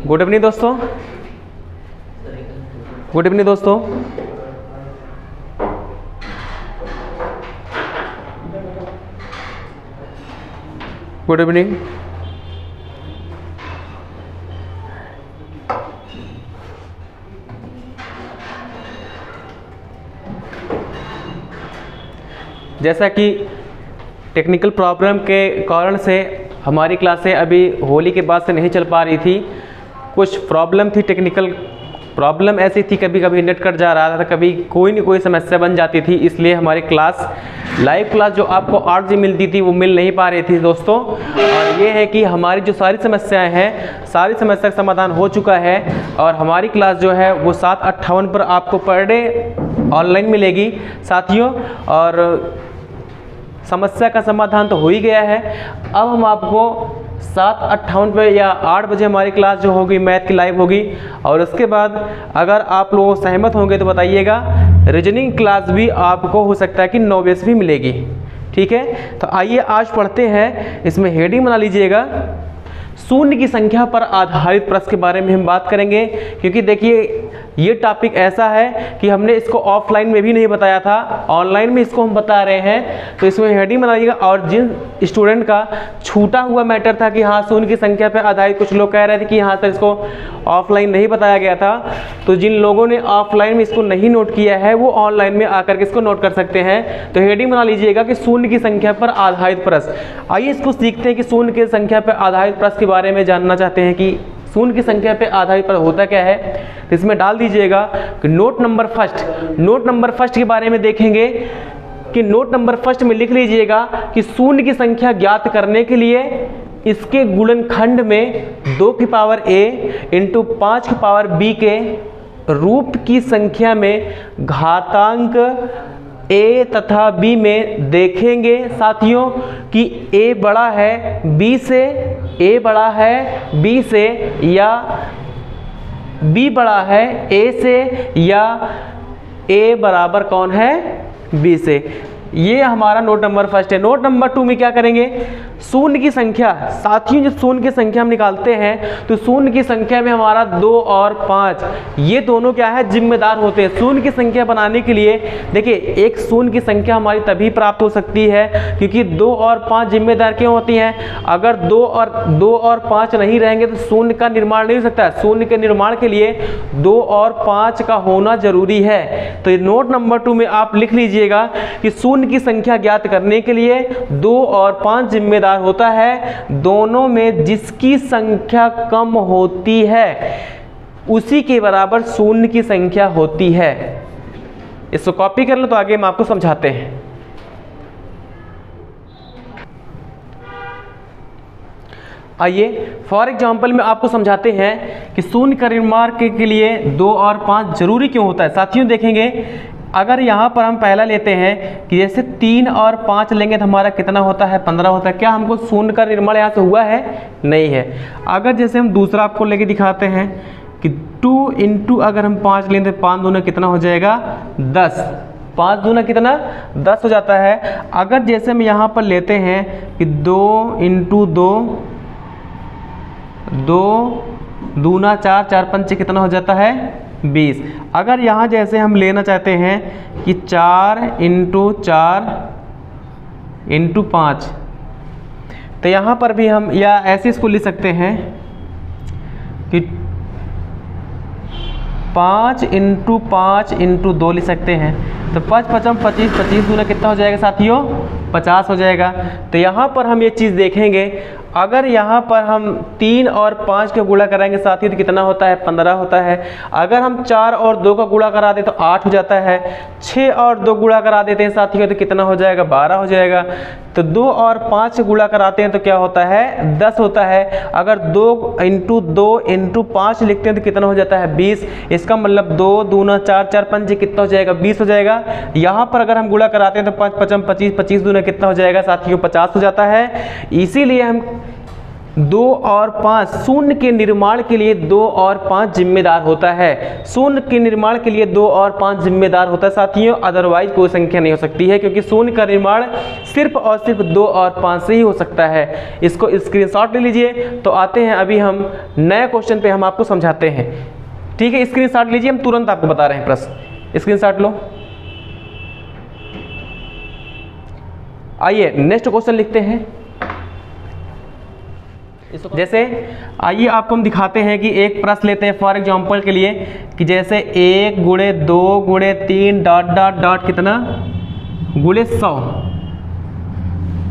Good evening दोस्तों, good evening दोस्तों। Good evening. जैसा कि टेक्निकल प्रॉब्लम के कारण से हमारी क्लासें अभी होली के बाद से नहीं चल पा रही थी। कुछ प्रॉब्लम थी, टेक्निकल प्रॉब्लम ऐसी थी, कभी कभी नेट कट जा रहा था, कभी कोई न कोई समस्या बन जाती थी, इसलिए हमारी क्लास लाइव क्लास जो आपको 8 जी मिलती थी वो मिल नहीं पा रही थी दोस्तों। और ये है कि हमारी जो सारी समस्याएं हैं, सारी समस्या का समाधान हो चुका है और हमारी क्लास जो है वो 7:58 पर आपको पर डे ऑनलाइन मिलेगी साथियों। और समस्या का समाधान तो हो ही गया है। अब हम आपको 7:58 पे या 8 बजे हमारी क्लास जो होगी मैथ की लाइव होगी। और उसके बाद अगर आप लोग सहमत होंगे तो बताइएगा, रीजनिंग क्लास भी आपको हो सकता है कि 9 बजे से भी मिलेगी। ठीक है, तो आइए आज पढ़ते हैं। इसमें हेडिंग बना लीजिएगा, शून्य की संख्या पर आधारित प्रश्न के बारे में हम बात करेंगे। क्योंकि देखिए ये टॉपिक ऐसा है कि हमने इसको ऑफलाइन में भी नहीं बताया था, ऑनलाइन में इसको हम बता रहे हैं। तो इसमें हेडिंग बनाइएगा। और जिन स्टूडेंट का छूटा हुआ मैटर था कि हाँ शून्य की संख्या पर आधारित, कुछ लोग कह रहे थे कि यहाँ सर इसको ऑफलाइन नहीं बताया गया था, तो जिन लोगों ने ऑफलाइन में इसको नहीं नोट किया है वो ऑनलाइन में आकर के इसको नोट कर सकते हैं। तो हेडिंग बना लीजिएगा कि शून्य की संख्या पर आधारित प्रश्न। आइए इसको सीखते हैं कि शून्य की संख्या पर आधारित प्रश्न के बारे में जानना चाहते हैं कि शून्य की संख्या पे आधारित पर होता क्या है। तो इसमें डाल दीजिएगा कि note number first. Note number first के बारे में देखेंगे कि नोट नंबर फर्स्ट में लिख लीजिएगा कि शून्य की संख्या ज्ञात करने के लिए इसके गुणनखंड में 2 की पावर a इंटू 5 की पावर b के रूप की संख्या में घातांक a तथा b में देखेंगे साथियों कि a बड़ा है b से, a बड़ा है b से या b बड़ा है a से या a बराबर कौन है b से। ये हमारा नोट नंबर फर्स्ट है। नोट नंबर 2 में क्या करेंगे, शून्य की संख्या साथियों, जब शून्य की संख्या हम निकालते हैं तो शून्य की संख्या में हमारा 2 और 5 ये दोनों क्या है, जिम्मेदार होते हैं। शून्य की संख्या बनाने के लिए देखिए एक शून्य की संख्या हमारी तभी प्राप्त हो सकती है क्योंकि 2 और 5 जिम्मेदार क्यों होती हैं। अगर 2 और 5 नहीं रहेंगे तो शून्य का निर्माण नहीं हो सकता। शून्य के निर्माण के लिए 2 और 5 का होना जरूरी है। तो नोट नंबर 2 में आप लिख लीजिएगा कि शून्य की संख्या ज्ञात करने के लिए 2 और 5 जिम्मेदार होता है। दोनों में जिसकी संख्या कम होती है उसी के बराबर शून्य की संख्या होती है। इसको कॉपी कर लो तो आगे हम आपको समझाते हैं। आइए फॉर एग्जाम्पल में आपको समझाते हैं कि शून्य का निर्माण के लिए 2 और 5 जरूरी क्यों होता है। साथियों देखेंगे अगर यहाँ पर हम पहला लेते हैं कि जैसे 3 और 5 लेंगे तो हमारा कितना होता है, 15 होता है। क्या हमको शून्य का निर्माण यहाँ से हुआ है, नहीं है। अगर जैसे हम दूसरा आपको लेके दिखाते हैं कि 2 इंटू अगर हम 5 लेंगे तो 5 दूना कितना हो जाएगा, 10। 5 दूना कितना, 10 हो जाता है। अगर जैसे हम यहाँ पर लेते हैं कि 2 इंटू 2, 2 दूना 4, 4 पंचे कितना हो जाता है, 20। अगर यहाँ जैसे हम लेना चाहते हैं कि 4 इंटू 4 इंटू 5, तो यहाँ पर भी हम या ऐसे इसको लिख सकते हैं कि 5 इंटू 5 इंटू 2 लिख सकते हैं। तो 5 5 25, 25 दूना कितना हो जाएगा साथियों, 50 हो जाएगा। तो यहाँ पर हम ये चीज़ देखेंगे, अगर यहाँ पर हम 3 और 5 का गुणा कराएंगे साथियों तो कितना होता है, 15 होता है। अगर हम 4 और 2 का गुणा करा दें तो 8 हो जाता है। 6 और 2 गुणा करा देते हैं साथियों तो कितना हो जाएगा, 12 हो जाएगा। तो 2 और 5 से गुणा कराते हैं तो क्या होता है, 10 होता है। अगर 2 इंटू 2 इंटू 5 लिखते हैं तो कितना हो जाता है, 20। इसका मतलब 2 दूना 4, 4 पंचे कितना हो जाएगा, 20 हो जाएगा। यहाँ पर अगर हम गुणा कराते हैं तो 5 5 25, 25 दूना कितना हो जाएगा साथियों, 50 हो जाता है। इसीलिए हम 2 और 5, शून्य के निर्माण के लिए 2 और 5 जिम्मेदार होता है। शून्य के निर्माण के लिए 2 और 5 जिम्मेदार होता है साथियों, अदरवाइज कोई संख्या नहीं हो सकती है, क्योंकि शून्य का निर्माण सिर्फ और सिर्फ 2 और 5 से ही हो सकता है। इसको स्क्रीनशॉट ले लीजिए। तो आते हैं अभी हम नए क्वेश्चन पे, हम आपको समझाते हैं। ठीक है, स्क्रीनशॉट लीजिए, हम तुरंत आपको बता रहे हैं प्रश्न। स्क्रीनशॉट लो। आइए नेक्स्ट क्वेश्चन लिखते हैं। जैसे आइए आपको हम दिखाते हैं कि एक प्रश्न लेते हैं फॉर एग्जांपल के लिए, कि जैसे 1 गुणे 2 गुणे 3 डॉट डॉट डॉट कितना गुणे 100,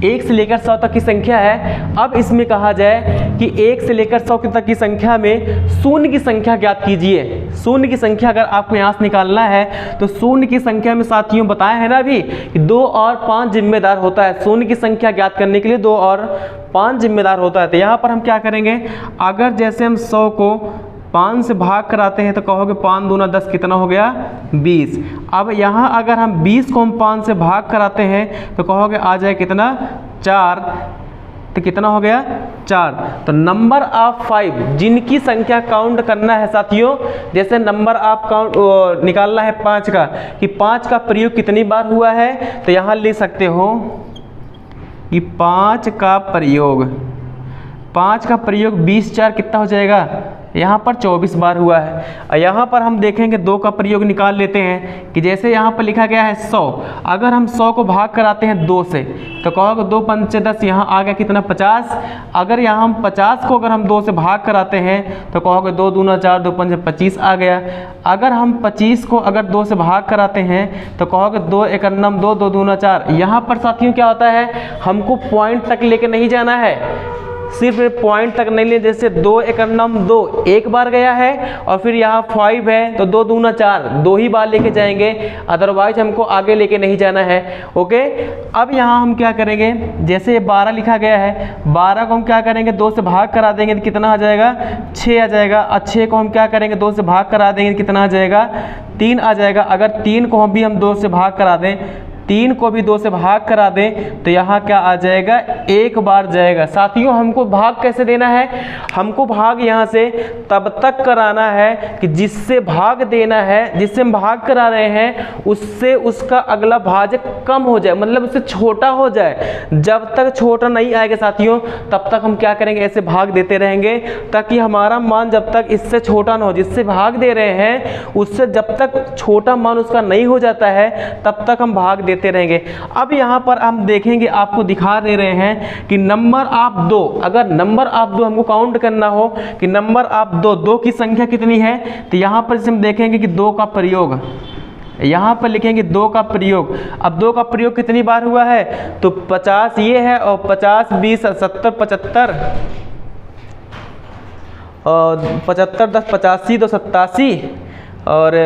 1 से लेकर 100 तक की संख्या है। अब इसमें कहा जाए कि 1 से लेकर 100 तक की संख्या में शून्य की संख्या ज्ञात कीजिए। शून्य की संख्या अगर आपको यहाँ से निकालना है तो शून्य की संख्या में साथियों बताया है ना अभी कि 2 और 5 जिम्मेदार होता है। शून्य की संख्या ज्ञात करने के लिए 2 और 5 जिम्मेदार होता है। तो यहाँ पर हम क्या करेंगे, अगर जैसे हम 100 को 5 से भाग कराते हैं तो कहोगे 5 दूना 10 कितना हो गया 20। अब यहाँ अगर हम 20 को हम 5 से भाग कराते हैं तो कहोगे आ जाए कितना 4, तो कितना हो गया 4। तो नंबर ऑफ 5 जिनकी संख्या काउंट करना है साथियों, जैसे नंबर ऑफ काउंट निकालना है 5 का, कि 5 का प्रयोग कितनी बार हुआ है, तो यहाँ लिख सकते हो कि 5 का प्रयोग 20 4 कितना हो जाएगा, यहाँ पर 24 बार हुआ है। और यहाँ पर हम देखेंगे 2 का प्रयोग निकाल लेते हैं, कि जैसे यहाँ पर लिखा गया है 100, अगर हम 100 को भाग कराते हैं 2 से तो कहोगे 2 पंचे 10, यहाँ आ गया कितना 50। अगर यहाँ हम 50 को अगर हम 2 से भाग कराते हैं तो कहोगे 2 दूना 4, 2 पंचे 25 आ गया। अगर हम 25 को अगर 2 से भाग कराते हैं तो कहोगे 2 1 9 2, 2 दूना 4। यहाँ पर साथियों क्या होता है, हमको पॉइंट तक लेके नहीं जाना है, सिर्फ पॉइंट तक नहीं ले, जैसे 2 1 9 2 एक बार गया है और फिर यहाँ 5 है तो 2 दूना 4, 2 ही बार लेके जाएंगे, अदरवाइज हमको आगे लेके नहीं जाना है। ओके, अब यहाँ हम क्या करेंगे, जैसे 12 लिखा गया है, 12 को हम क्या करेंगे 2 से भाग करा देंगे तो कितना आ जाएगा 6 आ जाएगा। और 6 को हम क्या करेंगे 2 से भाग करा देंगे तो कितना आ जाएगा 3 आ जाएगा। अगर 3 को हम 2 से भाग करा दें, 3 को भी 2 से भाग करा दें तो यहाँ क्या आ जाएगा 1 बार जाएगा। साथियों हमको भाग कैसे देना है, हमको भाग यहाँ से तब तक कराना है कि जिससे भाग देना है, जिससे हम भाग करा रहे हैं उससे उसका अगला भाजक कम हो जाए, मतलब उससे छोटा हो जाए। जब तक छोटा नहीं आएगा साथियों तब तक हम क्या करेंगे, ऐसे भाग देते रहेंगे, ताकि हमारा मान जब तक इससे छोटा ना हो, जिससे भाग दे रहे हैं उससे जब तक छोटा मान उसका नहीं हो जाता है तब तक हम भाग देते रहेंगे। अब यहाँ पर हम देखेंगे, आपको दिखा दे रहे हैं कि नंबर ऑफ 2, अगर नंबर ऑफ 2 हमको काउंट करना हो कि नंबर ऑफ 2 की संख्या कितनी है, तो यहाँ पर हम देखेंगे कि 2 का प्रयोग, यहाँ पर लिखेंगे 2 का प्रयोग। अब 2 का प्रयोग कितनी बार हुआ है, तो 50 ये है और 50 20 70 75 और 75 10 85 2 87 और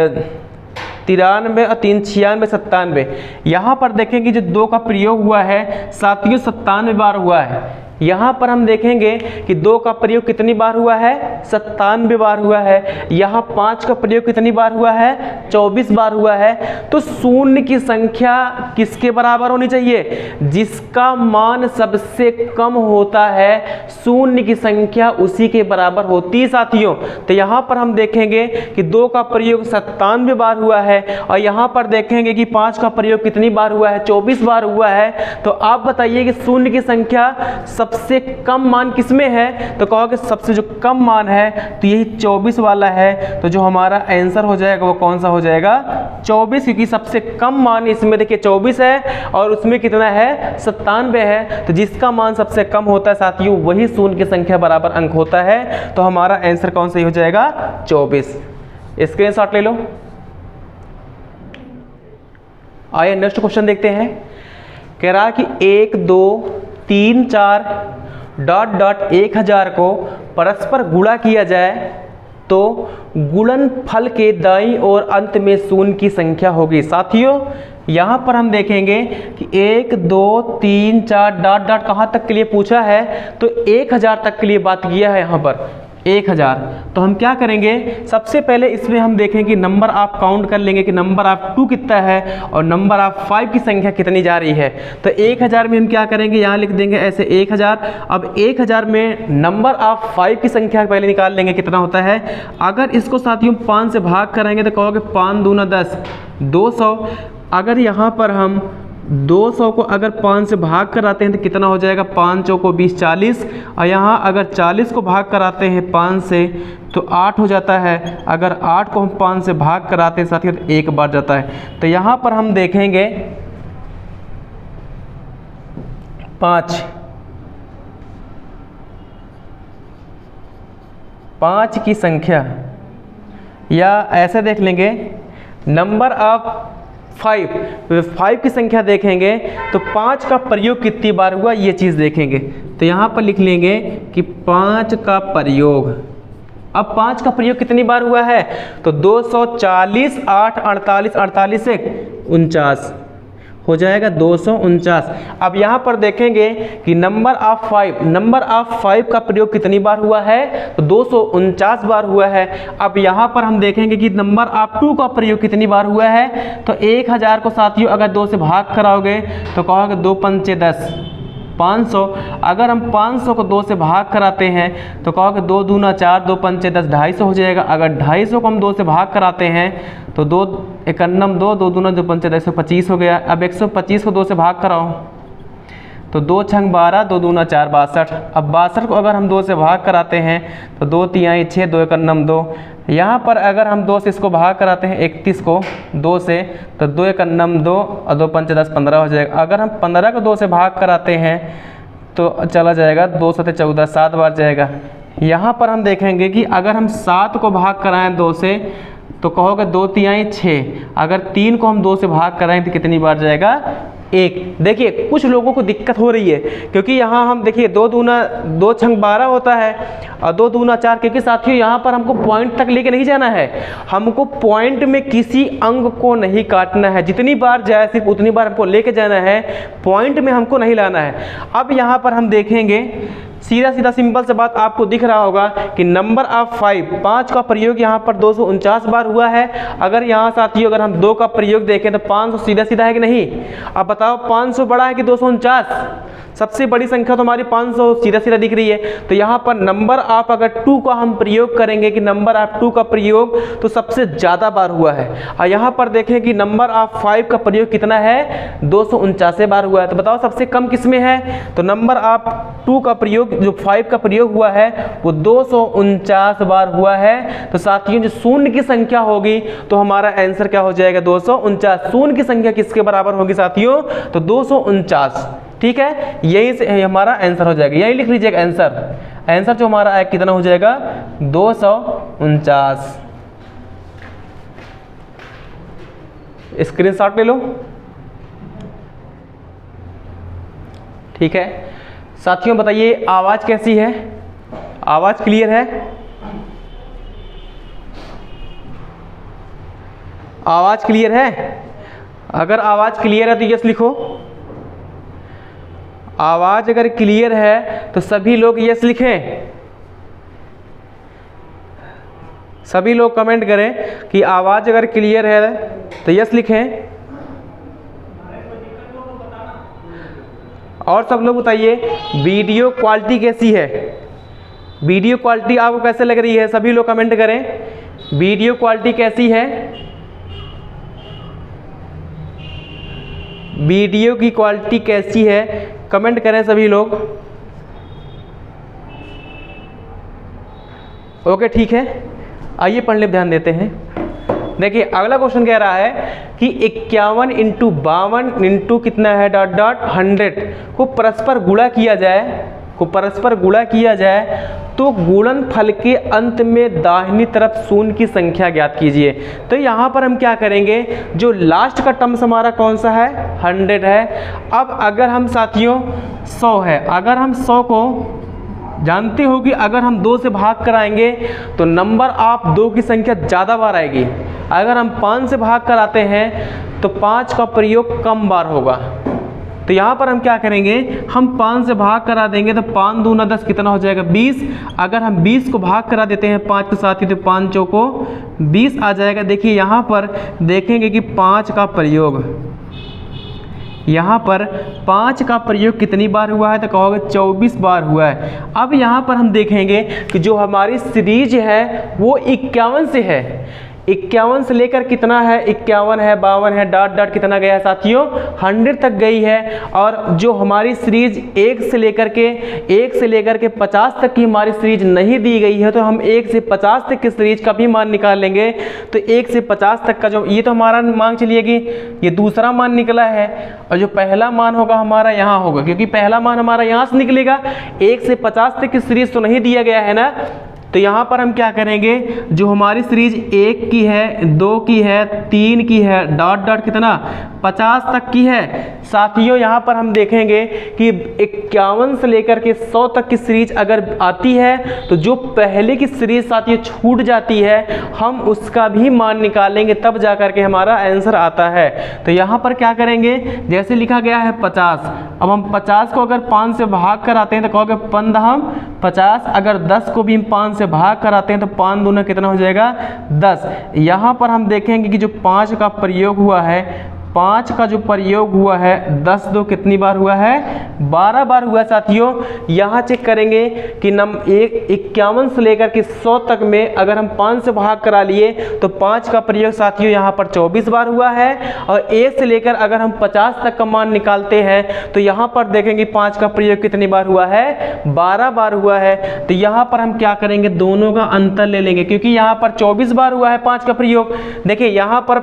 93 और 3 96 97। यहाँ पर देखेंगे जो 2 का प्रयोग हुआ है साथियों 97 बार हुआ है। यहाँ पर हम देखेंगे कि 2 का प्रयोग कितनी बार हुआ है 97 बार हुआ है। यहाँ 5 का प्रयोग कितनी बार हुआ है 24 बार हुआ है। तो शून्य की संख्या किसके बराबर होनी चाहिए, जिसका मान सबसे कम होता है शून्य की संख्या उसी के बराबर होती है साथियों। तो यहाँ पर हम देखेंगे कि 2 का प्रयोग 97 बार हुआ है और यहाँ पर देखेंगे कि 5 का प्रयोग कितनी बार हुआ है 24 बार हुआ है। तो आप बताइए कि शून्य की संख्या सबसे कम मान किसमें है, तो कहोगे सबसे जो कम मान है तो यही 24 वाला है। तो जो हमारा आंसर हो जाएगा वो कौन सा हो जाएगा 24, क्योंकि सबसे कम मान इसमें देखिए 24 है और उसमें कितना है 97 है। तो जिसका मान सबसे कम होता है साथियों वही शून्य की संख्या बराबर अंक होता है। तो हमारा आंसर कौन सा हो जाएगा 24। स्क्रीनशॉट ले लो। आइए नेक्स्ट क्वेश्चन देखते हैं। कह रहा कि 1 2 3 4 डॉट डॉट 1000 को परस्पर गुणा किया जाए तो गुणनफल के दाईं ओर अंत में शून्य की संख्या होगी। साथियों यहाँ पर हम देखेंगे कि 1 2 3 4 डॉट डॉट कहाँ तक के लिए पूछा है, तो 1000 तक के लिए बात किया है। यहाँ पर 1000। तो हम क्या करेंगे, सबसे पहले इसमें हम देखें कि नंबर आप काउंट कर लेंगे कि नंबर ऑफ 2 कितना है और नंबर ऑफ 5 की संख्या कितनी जा रही है। तो 1000 में हम क्या करेंगे, यहाँ लिख देंगे ऐसे 1000। अब 1000 में नंबर ऑफ 5 की संख्या पहले निकाल लेंगे कितना होता है। अगर इसको साथियों 5 से भाग कराएंगे तो कहोगे 5 दूना 10, 200। अगर यहाँ पर हम 200 को अगर 5 से भाग कराते हैं तो कितना हो जाएगा, 5 चौको 20, 40। और यहाँ अगर 40 को भाग कराते हैं 5 से तो 8 हो जाता है। अगर 8 को हम 5 से भाग कराते हैं साथियों तो 1 बार जाता है। तो यहाँ पर हम देखेंगे 5 की संख्या, या ऐसे देख लेंगे नंबर ऑफ 5 की संख्या देखेंगे तो 5 का प्रयोग कितनी बार हुआ ये चीज़ देखेंगे। तो यहाँ पर लिख लेंगे कि 5 का प्रयोग। अब 5 का प्रयोग कितनी बार हुआ है, तो 240, 8, 48, 48 से 49 हो जाएगा 249। अब यहाँ पर देखेंगे कि नंबर ऑफ 5 का प्रयोग कितनी बार हुआ है, तो 249 बार हुआ है। अब यहाँ पर हम देखेंगे कि नंबर ऑफ 2 का प्रयोग कितनी बार हुआ है, तो 1000 को साथियों अगर 2 से भाग कराओगे तो कहोगे 2 पंचे 10, 500। अगर हम 500 को 2 से भाग कराते हैं तो कहोगे 2 दूना 4, 2 पंचे 10, 250 हो जाएगा। अगर 250 को हम 2 से भाग कराते हैं तो 2 51 2, 2 दूना 2 पंचे 10, 125 हो गया। अब 125 को 2 से भाग कराओ तो 2 छंग 12, 2 दूना 4, 62। अब 62 को अगर हम 2 से भाग कराते हैं तो 2 तिहाई 6, 2 51 2। यहाँ पर अगर हम 2 से इसको भाग कराते हैं 31 को 2 से तो 2 51 2 और 2 पंचे 10, 15 हो जाएगा। अगर हम 15 को 2 से भाग कराते हैं तो चला जाएगा 2 7 14, 7 बार जाएगा। यहाँ पर हम देखेंगे कि अगर हम 7 को भाग कराएं 2 से तो कहोगे 2 तिहाई 6। अगर 3 को हम 2 से भाग कराएं तो कितनी बार जाएगा, 1। देखिए कुछ लोगों को दिक्कत हो रही है क्योंकि यहाँ हम देखिए 2 दूना 2 छंग 12 होता है और 2 दूना 4, क्योंकि साथियों यहाँ पर हमको पॉइंट तक लेके नहीं जाना है, हमको पॉइंट में किसी अंक को नहीं काटना है। जितनी बार जाए सिर्फ उतनी बार हमको लेके जाना है, पॉइंट में हमको नहीं लाना है। अब यहाँ पर हम देखेंगे सीधा सिंपल से बात आपको दिख रहा होगा कि नंबर ऑफ 5 का प्रयोग यहाँ पर 249 बार हुआ है। अगर यहाँ साथियों अगर हम 2 का प्रयोग देखें तो 500 सीधा है कि नहीं। अब बताओ 500 बड़ा है कि 249, सबसे बड़ी संख्या तो हमारी 500 सीधा दिख रही है। तो यहाँ पर नंबर ऑफ अगर 2 का हम प्रयोग करेंगे कि नंबर ऑफ 2 का प्रयोग तो सबसे ज़्यादा बार हुआ है। और यहाँ पर देखें कि नंबर ऑफ 5 का प्रयोग कितना है, 249 बार हुआ है। तो बताओ सबसे कम किस में है, तो नंबर ऑफ 2 का प्रयोग जो 5 का प्रयोग हुआ है वो 249 बार हुआ है। तो साथियों जो शून्य की संख्या होगी तो हमारा आंसर क्या हो जाएगा, 249। शून्य की संख्या किसके बराबर होगी साथियों, तो 249। ठीक है, यही से हमारा आंसर हो जाएगा। यही लिख लीजिएगा आंसर जो हमारा है कितना हो जाएगा, 249। स्क्रीनशॉट ले लो। ठीक है साथियों, बताइए आवाज कैसी है, आवाज क्लियर है, आवाज क्लियर है। अगर आवाज क्लियर है तो यस लिखो। आवाज अगर क्लियर है तो सभी लोग यस लिखें। सभी लोग कमेंट करें कि आवाज अगर क्लियर है तो यस लिखें। और सब लोग बताइए वीडियो क्वालिटी कैसी है, वीडियो क्वालिटी आपको कैसे लग रही है, सभी लोग कमेंट करें वीडियो क्वालिटी कैसी है। वीडियो की क्वालिटी कैसी है कमेंट करें सभी लोग। ओके ठीक है, आइए पढ़ने पर ध्यान देते हैं। देखिए अगला क्वेश्चन कह रहा है कि 51 × 52 इंटू कितना है डॉट 100 को परस्पर गुणा किया जाए तो गुणनफल के अंत में दाहिनी तरफ शून्य की संख्या ज्ञात कीजिए। तो यहाँ पर हम क्या करेंगे, जो लास्ट का टर्म्स हमारा कौन सा है, 100 है। अब अगर हम साथियों 100 है, अगर हम 100 को जानते हो कि अगर हम 2 से भाग कराएंगे तो नंबर ऑफ 2 की संख्या ज़्यादा बार आएगी। अगर हम 5 से भाग कराते हैं तो 5 का प्रयोग कम बार होगा। तो यहाँ पर हम क्या करेंगे, हम 5 से भाग करा देंगे तो 5 दूना 10 कितना हो जाएगा 20। अगर हम 20 को भाग करा देते हैं 5 के साथ ही तो 5 चौको 20 आ जाएगा। देखिए यहाँ पर देखेंगे कि 5 का प्रयोग, यहाँ पर 5 का प्रयोग कितनी बार हुआ है तो कहोगे 24 बार हुआ है। अब यहाँ पर हम देखेंगे कि जो हमारी सीरीज है वो 51 से है, 51 से लेकर कितना है 51 है 52 है डॉट डॉट कितना गया है साथियों 100 तक गई है। और जो हमारी सीरीज 1 से लेकर के 50 तक की हमारी सीरीज नहीं दी गई है तो हम 1 से 50 तक की सीरीज का भी मान निकाल लेंगे। तो 1 से 50 तक का जो ये तो हमारा मान चलिएगी ये दूसरा मान निकला है और जो पहला मान होगा हमारा यहाँ होगा, क्योंकि पहला मान हमारा यहाँ से निकलेगा। 1 से 50 तक की सीरीज तो नहीं दिया गया है ना, तो यहाँ पर हम क्या करेंगे, जो हमारी सीरीज 1 की है 2 की है 3 की है डॉट डॉट कितना 50 तक की है साथियों। यहाँ पर हम देखेंगे कि 51 से लेकर के 100 तक की सीरीज अगर आती है तो जो पहले की सीरीज साथियों छूट जाती है हम उसका भी मान निकालेंगे, तब जा कर के हमारा आंसर आता है। तो यहाँ पर क्या करेंगे, जैसे लिखा गया है 50, अब हम 50 को अगर 5 से भाग कराते हैं तो कहोगे 50, अगर 10 को भी हम 5 से भाग कराते हैं तो 5 दूना कितना हो जाएगा 10। यहाँ पर हम देखेंगे कि जो 5 का प्रयोग हुआ है, 5 का जो प्रयोग हुआ है 10 दो कितनी बार हुआ है 12 बार हुआ है साथियों। यहाँ चेक करेंगे कि 51 से लेकर के 100 तक में अगर हम 5 से भाग करा लिए तो 5 का प्रयोग साथियों यहाँ पर 24 बार हुआ है। और 1 से लेकर अगर हम 50 तक का मान निकालते हैं तो यहाँ पर देखेंगे 5 का प्रयोग कितनी बार हुआ है 12 बार हुआ है। तो यहाँ पर हम क्या करेंगे, दोनों का अंतर ले लेंगे, क्योंकि यहाँ पर 24 बार हुआ है 5 का प्रयोग। देखिए यहाँ पर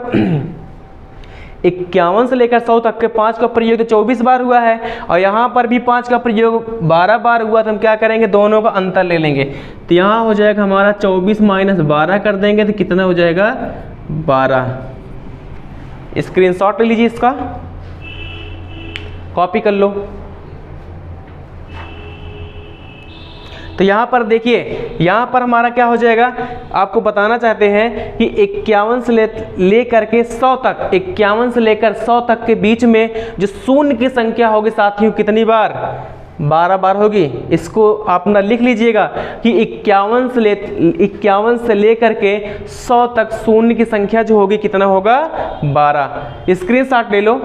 51 से लेकर 100 तक के 5 का प्रयोग तो 24 बार हुआ है और यहाँ पर भी 5 का प्रयोग 12 बार हुआ। तो हम क्या करेंगे, दोनों का अंतर ले लेंगे। तो यहाँ हो जाएगा हमारा 24 माइनस 12 कर देंगे तो कितना हो जाएगा 12। स्क्रीनशॉट ले लीजिए, इसका कॉपी कर लो। तो यहाँ पर देखिए, यहाँ पर हमारा क्या हो जाएगा, आपको बताना चाहते हैं कि 51 से लेकर के 100 तक, 51 से लेकर 100 तक के बीच में जो शून्य की संख्या होगी साथियों कितनी बार 12 बार होगी। इसको आप ना लिख लीजिएगा कि 51 से लेकर के 100 तक शून्य की संख्या जो होगी कितना होगा 12। स्क्रीनशॉट ले लो।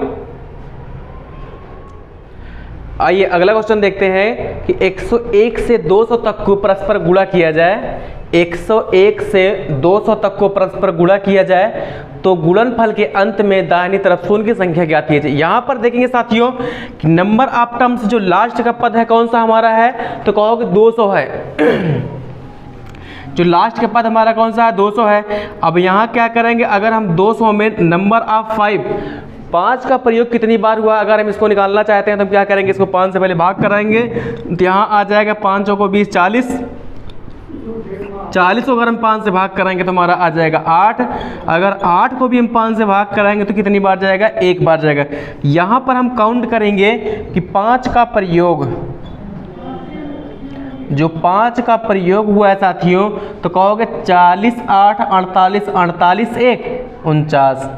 आइए अगला क्वेश्चन देखते हैं कि 101 से 200 तक को परस्पर गुणा किया जाए। 101 से 200 तक को परस्पर गुणा किया जाए तो गुणनफल के अंत में दाहिनी तरफ शून्य की संख्या ज्ञात कीजिए। यहाँ पर देखेंगे साथियों कि नंबर ऑफ टर्म्स जो लास्ट का पद है कौन सा हमारा है, तो कहोगे 200 है। जो लास्ट का पद हमारा कौन सा है 200 है। अब यहाँ क्या करेंगे, अगर हम 200 में नंबर ऑफ 5 का प्रयोग कितनी बार हुआ, अगर हम इसको निकालना चाहते हैं तो हम क्या करेंगे, इसको 5 से पहले भाग कराएंगे तो यहाँ आ जाएगा 5 चौको 20 40 को अगर हम 5 से भाग कराएंगे तो हमारा आ जाएगा 8। अगर 8 को भी हम 5 से भाग कराएंगे तो कितनी बार जाएगा, 1 बार जाएगा। यहाँ पर हम काउंट करेंगे कि 5 का प्रयोग, जो 5 का प्रयोग हुआ है साथियों तो कहोगे 40 8 48 48 1 49।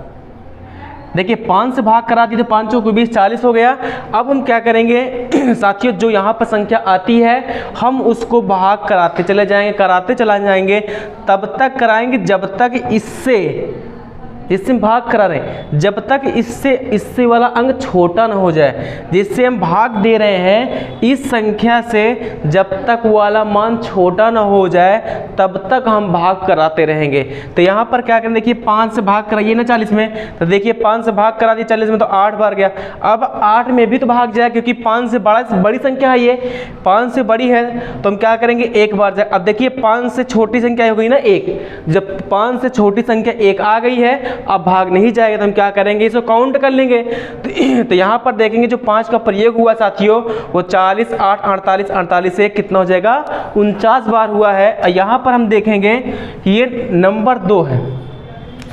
देखिए 5 से भाग करा दी तो 5 चौको 20 40 हो गया। अब हम क्या करेंगे साथियों, जो यहाँ पर संख्या आती है हम उसको भाग कराते चले जाएंगे तब तक कराएंगे जब तक इससे भाग करा रहे हैं, जब तक इससे वाला अंक छोटा ना हो जाए। जिससे हम भाग दे रहे हैं इस संख्या से, जब तक वाला मान छोटा ना हो जाए तब तक हम भाग कराते रहेंगे। तो यहाँ पर क्या करें, देखिए 5 से भाग कराइए ना 40 में, तो देखिए 5 से भाग करा दिए 40 में तो 8 बार गया। अब 8 में भी तो भाग जाए, क्योंकि 5 से बड़ी संख्या है, ये 5 से बड़ी है तो हम क्या करेंगे 1 बार जाए। अब देखिए 5 से छोटी संख्या हो गई ना 1, जब 5 से छोटी संख्या 1 आ गई है अब भाग नहीं जाएगा तो हम क्या करेंगे, इसको काउंट कर लेंगे। तो यहाँ पर देखेंगे जो 5 का प्रयोग हुआ साथियों वो 40 8 48 48 से कितना हो जाएगा 49 बार हुआ है। यहाँ पर हम देखेंगे कि ये नंबर 2 है,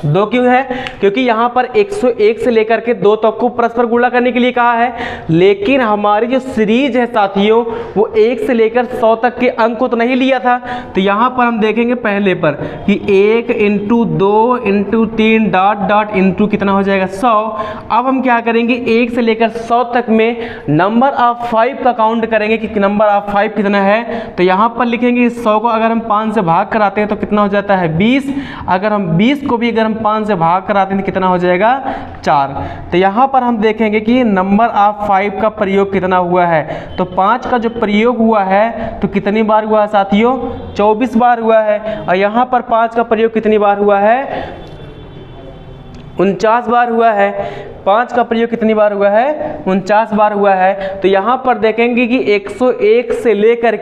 2 क्यों है? क्योंकि यहाँ पर 101 से लेकर के 2 तक को परस्पर गुणा करने के लिए कहा है, लेकिन हमारी जो सीरीज है साथियों वो 1 से लेकर 100 तक के अंक को तो नहीं लिया था। तो यहाँ पर हम देखेंगे पहले पर कि 1 into 2 into 3 dot dot into कितना हो जाएगा 100। अब हम क्या करेंगे 1 से लेकर 100 तक में नंबर ऑफ 5 का काउंट करेंगे कि नंबर ऑफ 5 कितना है। तो यहाँ पर लिखेंगे 100 को अगर हम 5 से भाग कराते हैं तो कितना हो जाता है 20। अगर हम 20 को भी अगर हम 5 से भाग कराते हैं तो कितना हो जाएगा 4। तो यहाँ पर हम देखेंगे कि नंबर ऑफ 5 का प्रयोग कितना हुआ है। तो 5 का जो प्रयोग हुआ है तो कितनी बार हुआ है साथियों 24 बार हुआ है। और यहाँ पर 5 का प्रयोग कितनी बार हुआ है 49 बार हुआ है। 5 का प्रयोग कितनी बार हुआ है 49 बार हुआ है। तो यहाँ पर देखेंगे कि 101 से लेकर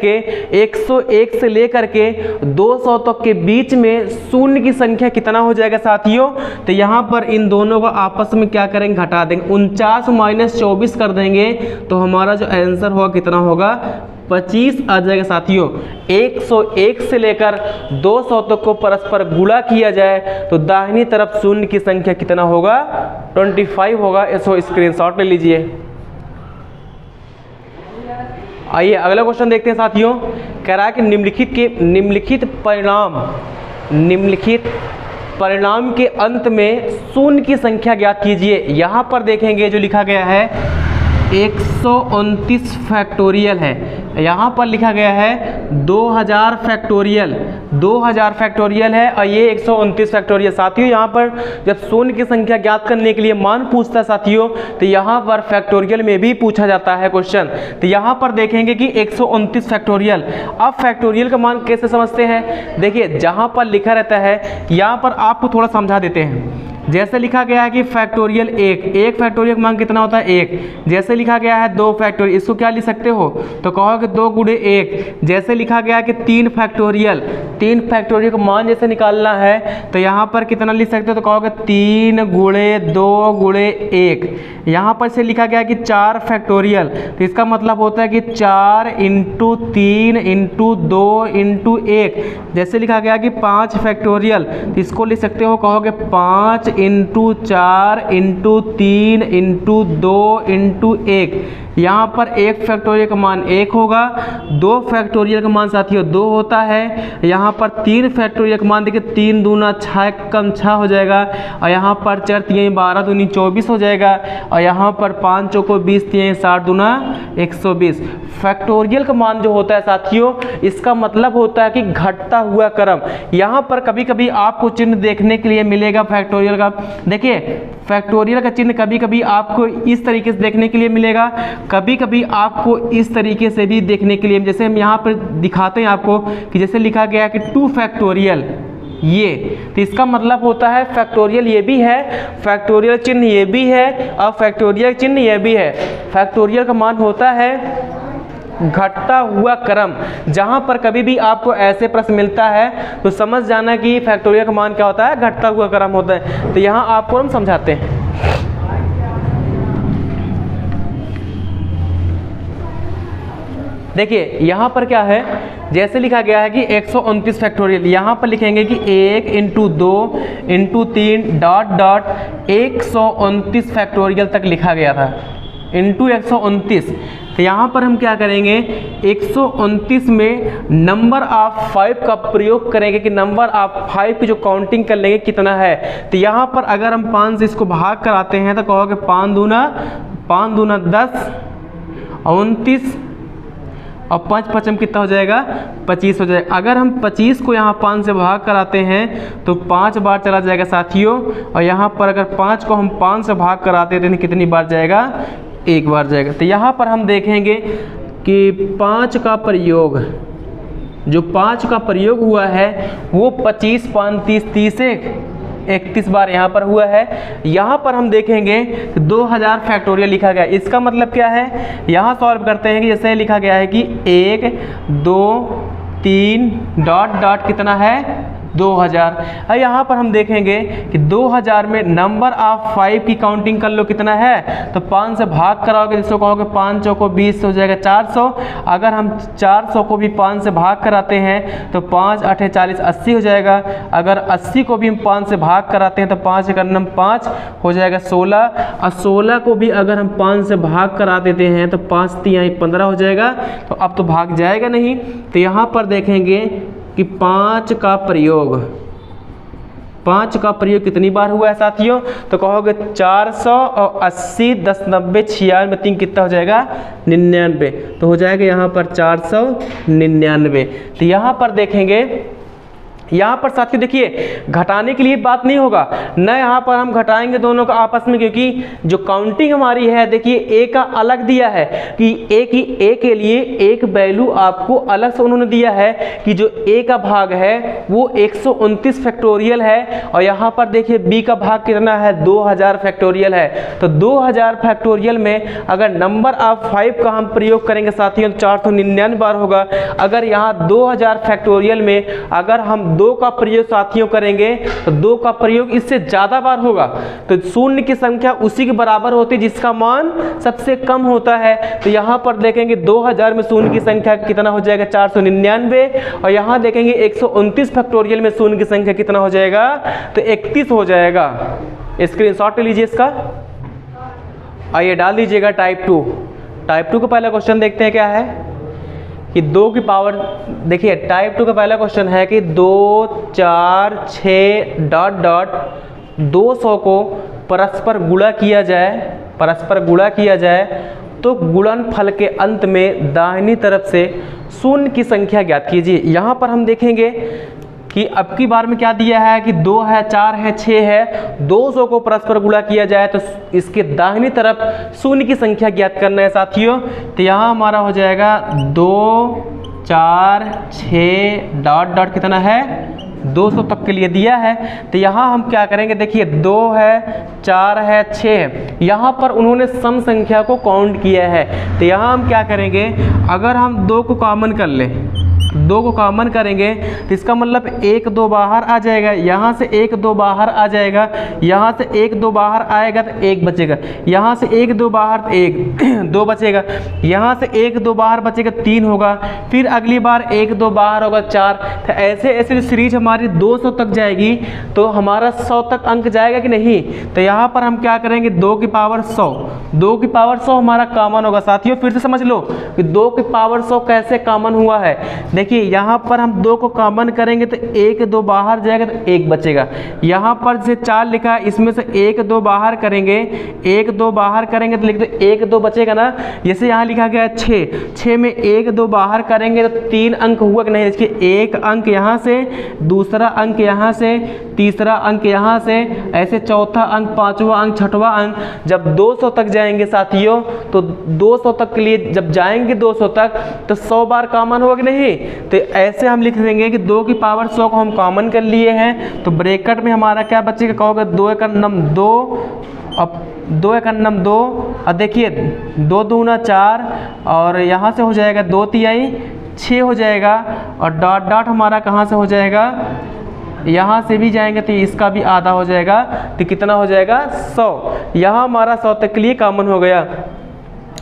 के 200 तक के बीच में शून्य की संख्या कितना हो जाएगा साथियों। तो यहाँ पर इन दोनों को आपस में क्या करेंगे घटा देंगे, 49 माइनस 24 कर देंगे तो हमारा जो आंसर होगा कितना होगा 25 आ जाएगा साथियों। 101 से लेकर 200 तक को परस्पर गुणा किया जाए तो दाहिनी तरफ शून्य की संख्या कितना होगा 25 होगा। इसको स्क्रीनशॉट ले लीजिए। आइए अगला क्वेश्चन देखते हैं साथियों। कह रहा है कि निम्नलिखित परिणाम के अंत में शून्य की संख्या ज्ञात कीजिए। यहाँ पर देखेंगे जो लिखा गया है 129 फैक्टोरियल है, यहाँ पर लिखा गया है 2000 फैक्टोरियल है और ये 129 फैक्टोरियल। साथियों यहाँ पर जब शून्य की संख्या ज्ञात करने के लिए मान पूछता है साथियों तो यहाँ पर फैक्टोरियल में भी पूछा जाता है क्वेश्चन। तो यहाँ पर देखेंगे कि 129 फैक्टोरियल। अब फैक्टोरियल का मान कैसे समझते हैं, देखिए जहाँ पर लिखा रहता है यहाँ पर आपको थोड़ा समझा देते हैं। जैसे लिखा गया है कि फैक्टोरियल 1 फैक्टोरियल का मान कितना होता है 1। जैसे लिखा गया है 2 फैक्टोरियल, इसको क्या लिख सकते हो तो कहोगे 2 गुणे 1। जैसे लिखा गया है कि 3 फैक्टोरियल का मान जैसे निकालना है तो यहाँ पर कितना लिख सकते हो तो कहोगे 3 गुणे 2 गुणे 1। यहाँ पर से लिखा गया है कि 4 फैक्टोरियल, तो इसका मतलब होता है कि 4 इंटू 3 इंटू 2 इंटू 1। जैसे लिखा गया कि 5 फैक्टोरियल, तो इसको लिख सकते हो कहोगे 5 इंटू 4 इंटू 3 इंटू 2 इंटू 1। यहाँ पर 1 फैक्टोरियल का मान 1 होगा, 2 फैक्टोरियल का मान साथियों 2 होता है। यहाँ पर 3 फैक्टोरियल का मान देखिए 3 दूना 6 कम 6 हो जाएगा। और यहाँ पर 4 3 12 दूनी 24 हो जाएगा। और यहाँ पर 5 चौको 20 3 60 दूना 120। फैक्टोरियल का मान जो होता है साथियों इसका मतलब होता है कि घटता हुआ क्रम। यहाँ पर कभी कभी आपको चिन्ह देखने के लिए मिलेगा फैक्टोरियल का। देखिए फैक्टोरियल का चिन्ह कभी कभी आपको इस तरीके से देखने के लिए मिलेगा, कभी कभी आपको इस तरीके से भी देखने के लिए, जैसे हम यहाँ पर दिखाते हैं आपको कि जैसे लिखा गया है कि 2 फैक्टोरियल ये, तो इसका मतलब होता है फैक्टोरियल ये भी है, फैक्टोरियल चिन्ह ये भी है और फैक्टोरियल चिन्ह ये भी है। फैक्टोरियल का मान होता है घटता हुआ क्रम। जहां पर कभी भी आपको ऐसे प्रश्न मिलता है तो समझ जाना कि फैक्टोरियल का मान क्या होता है घटता हुआ क्रम होता है। तो यहां आपको हम समझाते हैं। देखिए यहाँ पर क्या है, जैसे लिखा गया है कि 129 फैक्टोरियल, यहाँ पर लिखेंगे कि 1 into 2 into 3 dot dot 129 factorial तक लिखा गया था इंटू 129। तो यहाँ पर हम क्या करेंगे 129 में नंबर ऑफ 5 का प्रयोग करेंगे कि नंबर ऑफ 5 की जो काउंटिंग कर लेंगे कितना है। तो यहाँ पर अगर हम 5 से इसको भाग कराते हैं तो कहोगे 5 दूना 10 29 और 5 5 कितना हो जाएगा 25 हो जाएगा। अगर हम 25 को यहाँ 5 से भाग कराते हैं तो 5 बार चला जाएगा साथियों। और यहाँ पर अगर 5 को हम 5 से भाग कराते हैं तो कितनी बार जाएगा 1 बार जाएगा। तो यहाँ पर हम देखेंगे कि 5 का प्रयोग, जो 5 का प्रयोग हुआ है वो 25 5 30 30 31 बार यहाँ पर हुआ है। यहाँ पर हम देखेंगे 2000 फैक्टोरियल लिखा गया। इसका मतलब क्या है, यहाँ सॉल्व करते हैं कि जैसे लिखा गया है कि 1 2 3 डॉट डॉट कितना है 2000। अब यहाँ पर हम देखेंगे कि 2000 में नंबर ऑफ 5 की काउंटिंग कर लो कितना है, तो 5 से भाग कराओगे, जिसको कहोगे 5 चौको 20 हो जाएगा 400। अगर हम 400 को भी 5 से भाग कराते हैं तो 5 8 40 80 हो जाएगा। अगर 80 को भी हम 5 से भाग कराते हैं तो 5 एक 5 हो जाएगा 16। और 16 को भी अगर हम 5 से भाग करा देते हैं तो 5 3 15 हो जाएगा। तो अब तो भाग जाएगा नहीं, तो यहाँ पर देखेंगे कि 5 का प्रयोग कितनी बार हुआ है साथियों, तो कहोगे 480 10 90 96 में 3 कितना हो जाएगा 99। तो हो जाएगा यहाँ पर 499। तो यहाँ पर देखेंगे, यहाँ पर साथियों देखिए घटाने के लिए बात नहीं होगा न, यहाँ पर हम घटाएंगे दोनों का आपस में, क्योंकि जो काउंटिंग हमारी है देखिए ए का अलग दिया है कि ए के लिए एक वैल्यू आपको अलग से उन्होंने दिया है कि जो ए का भाग है वो 129 फैक्टोरियल है, और यहाँ पर देखिए बी का भाग कितना है 2000 फैक्टोरियल है। तो 2000 फैक्टोरियल में अगर नंबर ऑफ 5 का हम प्रयोग करेंगे साथियों तो 499 बार होगा। अगर यहाँ 2000 फैक्टोरियल में अगर हम 2 का प्रयोग साथियों करेंगे तो 2 का प्रयोग इससे ज्यादा बार होगा। तो शून्य की संख्या उसी के बराबर होती है जिसका मान सबसे कम होता है। तो यहाँ पर देखेंगे 2000 में शून्य की संख्या कितना हो जाएगा 499, और यहाँ देखेंगे 129 फैक्टोरियल में शून्य की संख्या कितना हो जाएगा तो 31 हो जाएगा। स्क्रीनशॉट ले लीजिए इसका, आइए डाल दीजिएगा टाइप 2। टाइप 2 का पहला क्वेश्चन देखते हैं क्या है कि 2 की पावर, देखिए टाइप 2 का पहला क्वेश्चन है कि 2 4 6 डॉट डॉट 200 को परस्पर गुणा किया जाए तो गुणनफल के अंत में दाहिनी तरफ से शून्य की संख्या ज्ञात कीजिए। यहाँ पर हम देखेंगे कि अब की बार में क्या दिया है कि 2 है 4 है 6 है, 200 को परस्पर गुणा किया जाए तो इसके दाहिनी तरफ शून्य की संख्या ज्ञात करना है साथियों। तो यहाँ हमारा हो जाएगा 2 4 6 डॉट डॉट कितना है 200 तक के लिए दिया है। तो यहाँ हम क्या करेंगे, देखिए 2 है 4 है 6 है, यहाँ पर उन्होंने सम संख्या को काउंट किया है। तो यहाँ हम क्या करेंगे, अगर हम 2 को कॉमन कर लें, 2 को कॉमन करेंगे तो इसका मतलब 1 2 बाहर आ जाएगा, यहाँ से 1 2 बाहर आ जाएगा, यहाँ से 1 2 बाहर आएगा तो 1 बचेगा, यहाँ से 1 2 बाहर तो 1 2 बचेगा, यहाँ से 1 2 बाहर बचेगा 3 होगा, फिर अगली बार 1 2 बाहर होगा 4। तो ऐसे ऐसे जो सीरीज हमारी 200 तक जाएगी तो हमारा 100 तक अंक जाएगा कि नहीं। तो यहाँ पर हम क्या करेंगे 2 की पावर 100, 2 की पावर 100 हमारा कॉमन होगा साथियों। फिर से समझ लो कि 2 की पावर 100 कैसे कॉमन हुआ है। देखिए यहाँ पर हम 2 को कॉमन करेंगे तो 1 2 बाहर जाएगा तो 1 बचेगा, यहाँ पर से 4 लिखा है इसमें से 1 2 बाहर करेंगे, 1 2 बाहर करेंगे तो लिख दो 1 2 बचेगा ना। जैसे यहाँ लिखा गया है 6 में 1 2 बाहर करेंगे तो 3 अंक हुआ कि नहीं। देखिए 1 अंक यहाँ से, दूसरा अंक यहाँ से, तीसरा अंक यहाँ से, ऐसे चौथा अंक, पांचवा अंक, छठवां अंक। जब 200 तक जाएंगे साथियों तो 200 तक के लिए जब जाएंगे 200 तक तो 100 बार कॉमन होगा कि नहीं। तो ऐसे हम लिख देंगे कि 2 की पावर 100 को हम कॉमन कर लिए हैं तो ब्रैकेट में हमारा क्या बचेगा, कहोगे 2 × 2, अब 2 × 2, और देखिए 2 दूना 4, और यहाँ से हो जाएगा 2 तिहाई 6 हो जाएगा, और डॉट डॉट हमारा कहाँ से हो जाएगा, यहाँ से भी जाएंगे तो इसका भी आधा हो जाएगा, तो कितना हो जाएगा 100। यहाँ हमारा 100 तक के लिए कॉमन हो गया।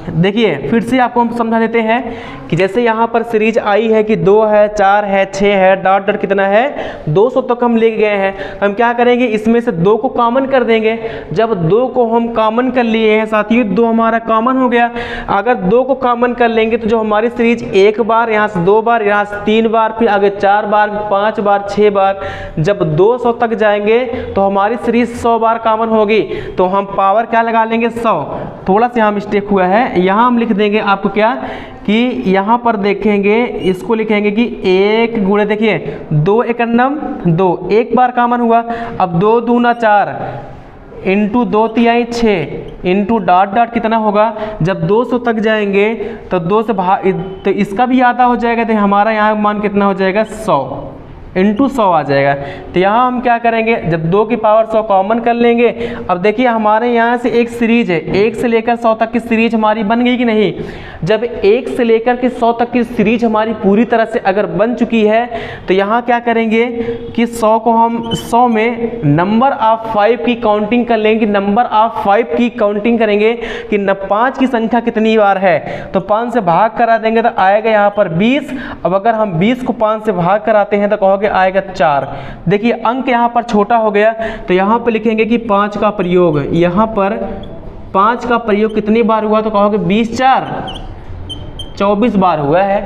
देखिए फिर से आपको हम समझा देते हैं कि जैसे यहाँ पर सीरीज आई है कि 2 है 4 है 6 है डॉट डॉट कितना है 200 तक हम ले गए हैं। हम क्या करेंगे, इसमें से 2 को कॉमन कर देंगे। जब 2 को हम कॉमन कर लिए हैं साथियों, 2 हमारा कॉमन हो गया। अगर 2 को कॉमन कर लेंगे तो जो हमारी सीरीज 1 बार, यहाँ से 2 बार, यहाँ से 3 बार, फिर आगे 4 बार, 5 बार, 6 बार, जब 200 तक जाएंगे तो हमारी सीरीज 100 बार कॉमन होगी। तो हम पावर क्या लगा लेंगे 100। थोड़ा सा यहाँ मिस्टेक हुआ है, यहाँ हम लिख देंगे आपको क्या कि यहाँ पर देखेंगे, इसको लिखेंगे कि 1 गुणे, देखिए 2 × 2, 1 बार कॉमन हुआ। अब 2 दूना 4 इंटू 2 तिहाई 6 इंटू डॉट डॉट कितना होगा, जब 200 तक जाएंगे तो 2 से तो इसका भी आधा हो जाएगा, तो हमारा यहाँ मान कितना हो जाएगा 100। इंटू 100 आ जाएगा। तो यहाँ हम क्या करेंगे, जब 2 की पावर 100 कॉमन कर लेंगे। अब देखिए हमारे यहाँ से एक सीरीज है, 1 से लेकर 100 तक की सीरीज हमारी बन गई कि नहीं। जब 1 से लेकर के 100 तक की सीरीज हमारी पूरी तरह से अगर बन चुकी है तो यहाँ क्या करेंगे कि 100 को हम 100 में नंबर ऑफ 5 की काउंटिंग कर लेंगे। नंबर ऑफ 5 की काउंटिंग करेंगे कि 5 की संख्या कितनी बार है, तो 5 से भाग करा देंगे तो आएगा यहाँ पर 20। अब अगर हम 20 को 5 से भाग कराते हैं तो कहोगे आएगा 4। देखिए अंक यहाँ पर छोटा हो गया, तो यहाँ पर लिखेंगे कि 5 का प्रयोग, यहाँ पर 5 का प्रयोग कितनी बार हुआ, तो कहोगे 20 4 24 बार हुआ है।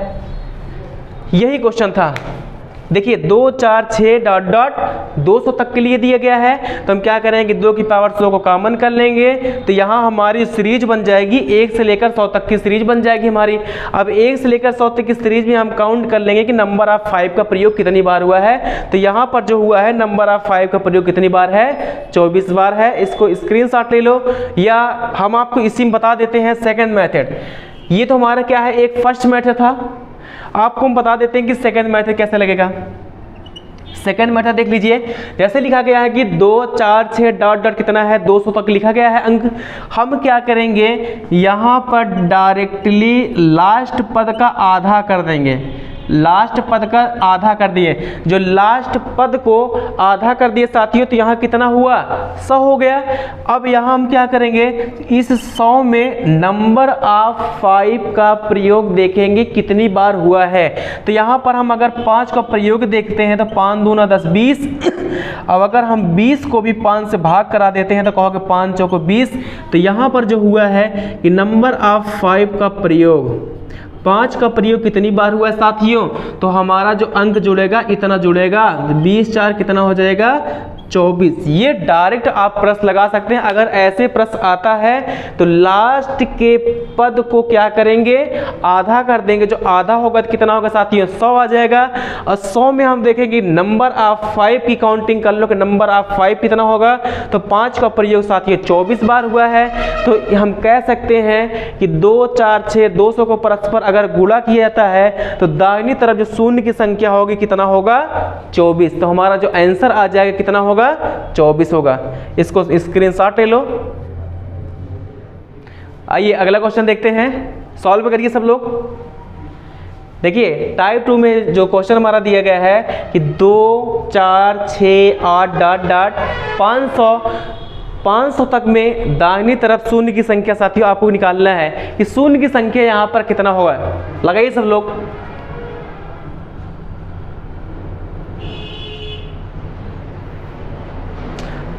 यही क्वेश्चन था। देखिए 2 4 6 डॉट डॉट 200 तक के लिए दिया गया है, तो हम क्या करेंगे 2 की पावर 100 को कॉमन कर लेंगे। तो यहाँ हमारी सीरीज बन जाएगी 1 से लेकर 100 तक की सीरीज बन जाएगी हमारी। अब 1 से लेकर 100 तक की सीरीज में हम काउंट कर लेंगे कि नंबर ऑफ 5 का प्रयोग कितनी बार हुआ है। तो यहाँ पर जो हुआ है नंबर ऑफ 5 का प्रयोग कितनी बार है, 24 बार है। इसको स्क्रीनशॉट ले लो, या हम आपको इसी में बता देते हैं सेकेंड मेथड। ये तो हमारा क्या है, एक फर्स्ट मेथड था, आपको हम बता देते हैं कि सेकंड मेथड कैसे लगेगा। सेकंड मेथड देख लीजिए, जैसे लिखा गया है कि 2 4 6 डॉट डॉट कितना है, 200 तक लिखा गया है अंक। हम क्या करेंगे, यहाँ पर डायरेक्टली लास्ट पद का आधा कर देंगे। लास्ट पद का आधा कर दिए, जो लास्ट पद को आधा कर दिए साथियों, तो यहाँ कितना हुआ, 100 हो गया। अब यहाँ हम क्या करेंगे, इस 100 में नंबर ऑफ 5 का प्रयोग देखेंगे कितनी बार हुआ है। तो यहाँ पर हम अगर 5 का प्रयोग देखते हैं तो 5 दूना 10 20। अब अगर हम 20 को भी 5 से भाग करा देते हैं तो कहोगे 5 चौको 20। तो यहाँ पर जो हुआ है कि नंबर ऑफ 5 का प्रयोग, 5 का प्रयोग कितनी बार हुआ है साथियों, तो हमारा जो अंक जुड़ेगा इतना जुड़ेगा, 20 4 कितना हो जाएगा 24। ये डायरेक्ट आप प्रश्न लगा सकते हैं। अगर ऐसे प्रश्न आता है तो लास्ट के पद को क्या करेंगे, आधा कर देंगे। जो आधा होगा तो कितना होगा साथियों, 100 आ जाएगा। और 100 में हम देखेंगे नंबर ऑफ 5 की काउंटिंग कर लो कि नंबर ऑफ 5 कितना होगा, तो 5 का प्रयोग साथियों 24 बार हुआ है। तो हम कह सकते हैं कि 2 4 6 200 को परस्पर अगर गुणा किया जाता है तो दाहिनी तरफ जो शून्य की संख्या होगी कितना होगा, 24। तो हमारा जो आंसर आ जाएगा कितना होगा, 24 होगा। इसको स्क्रीनशॉट ले लो। आइए अगला क्वेश्चन देखते हैं, सॉल्व करिए सब लोग। देखिए टाइप 2 में जो क्वेश्चन हमारा दिया गया है कि 2 4 6 8 डॉट डॉट 500 तक में दाहिनी तरफ शून्य की संख्या साथियों आपको निकालना है कि शून्य की संख्या यहां पर कितना होगा। लगाइए सब लोग।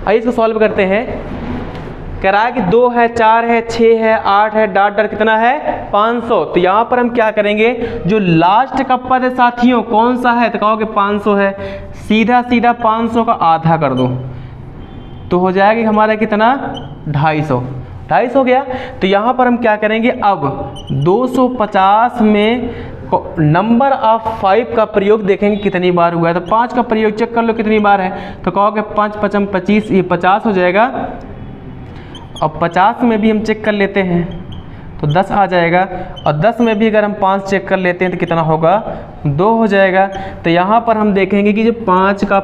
आइए इसको सॉल्व करते हैं। कह रहा है कि 2 है 4 है 6 है 8 है डॉट डॉट कितना है 500। तो यहाँ पर हम क्या करेंगे, जो लास्ट का पद है साथियों कौन सा है, तो कहोगे 500 है। सीधा सीधा 500 का आधा कर दो तो हो जाएगा हमारा कितना 250 हो गया। तो यहाँ पर हम क्या करेंगे, अब 250 में नंबर ऑफ 5 का प्रयोग देखेंगे कितनी बार हुआ है। तो 5 का प्रयोग चेक कर लो कितनी बार है, तो कहोगे 5 5 25, ये 50 हो जाएगा। अब 50 में भी हम चेक कर लेते हैं तो 10 आ जाएगा, और 10 में भी अगर हम 5 चेक कर लेते हैं तो कितना होगा, 2 हो जाएगा। तो यहाँ पर हम देखेंगे कि जो 5 का